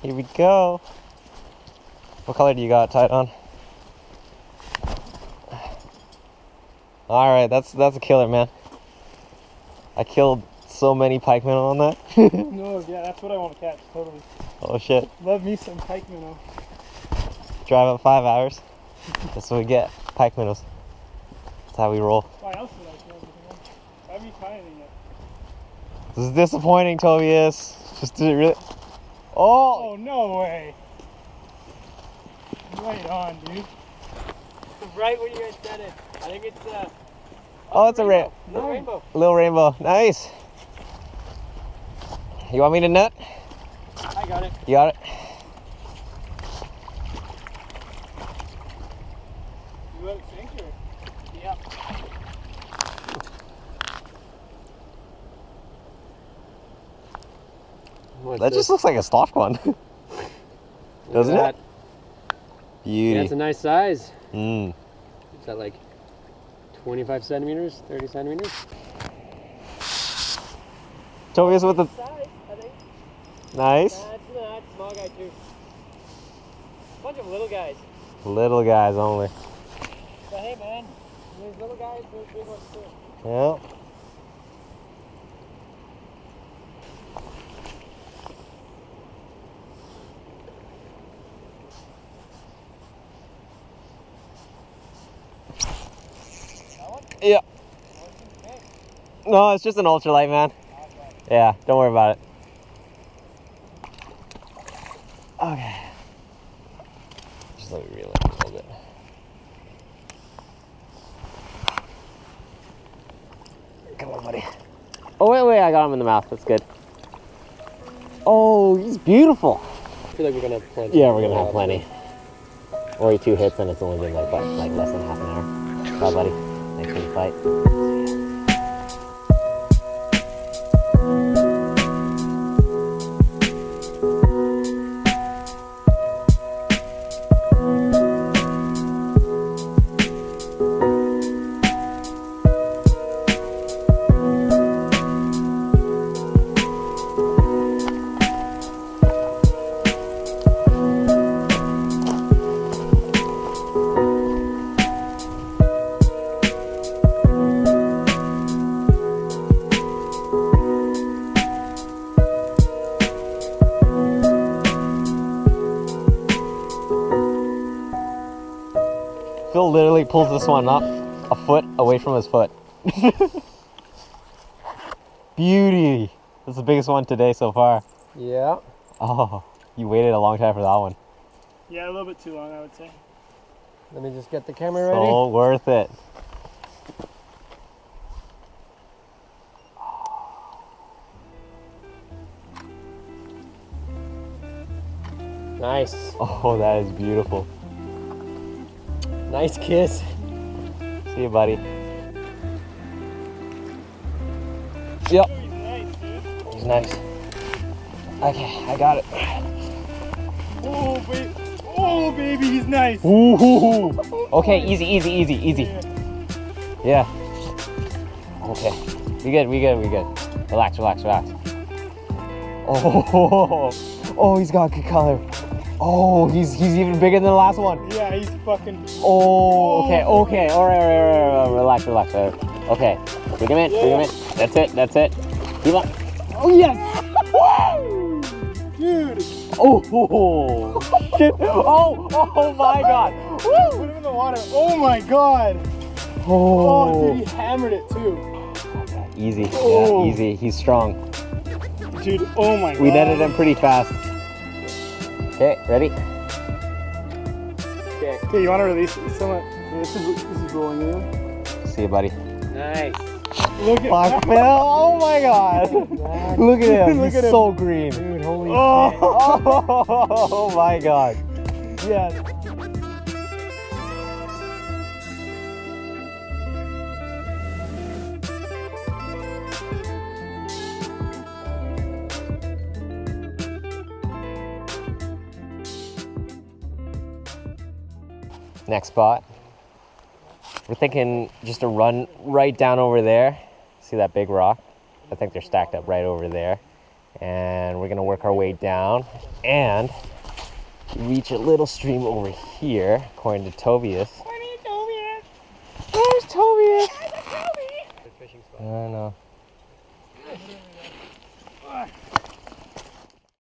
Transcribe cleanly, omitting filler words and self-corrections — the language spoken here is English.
Here we go. What color do you got tied on? All right, that's a killer, man. I killed so many pike minnow on that. No, yeah, that's what I want to catch, totally. Oh shit. Love me some pike minnow. Drive up 5 hours. That's what we get. Pike minnows. That's how we roll. Why else would I kill everything else? I haven't tried anything yet. This is disappointing, Tobias. Just did it really. Oh! Oh, no way. Right on, dude. Right when you guys said it. I think it's Oh, it's a rainbow. little rainbow. Nice. You want me to net? I got it. You got it? You have a sinker? Yeah. That just looks like a stock one. Doesn't it? Beauty. Yeah, it's a nice size. Mm. Is that like 25 centimeters, 30 centimeters? Tobias with the... Size, I think. Nice. That's not small guy too. Bunch of little guys. Little guys only. But hey man, there's little guys, there's big ones too. Yeah. Yeah. No, it's just an ultralight, man. Yeah, don't worry about it. Okay. Just let me reel it a little bit. Come on, buddy. Oh, wait, I got him in the mouth. That's good. Oh, he's beautiful. I feel like we're gonna have plenty. Yeah, we're gonna have plenty. Or 2 hits and it's only been like less than half an hour. Bye, buddy. Thanks for the fight. Phil literally pulls this one up a foot away from his foot. Beauty. That's the biggest one today so far. Yeah. Oh, you waited a long time for that one. Yeah, a little bit too long, I would say. Let me just get the camera ready. So worth it. Nice. Oh, that is beautiful. Nice kiss. See you, buddy. Yep. He's nice, dude. He's nice. Okay, I got it. Oh, baby, he's nice. Ooh. Okay, easy. Yeah. Okay. We good. Relax. Oh, he's got good color. Oh, he's even bigger than the last one. Yeah, he's fucking. Oh, okay. All right. Relax. Okay, bring him in. That's it. Keep up. Oh, yes. Woo! Dude. Oh, shit. Oh my God. Put him in the water. Oh my God. Oh, dude, he hammered it too. Easy. Oh. Yeah, easy. He's strong. Dude, oh my God. We netted him pretty fast. Okay, ready? Okay, you want to release it? This is rolling in. See you, buddy. Nice. Look at Fuck, Phil. Oh my God. Look at him. Look He's at him. so green. Dude, holy shit. Oh my God. Yes. Next spot. We're thinking just to run right down over there. See that big rock? I think they're stacked up right over there. And we're gonna work our way down and reach a little stream over here, according to Tobias. Where's Tobias? I don't know.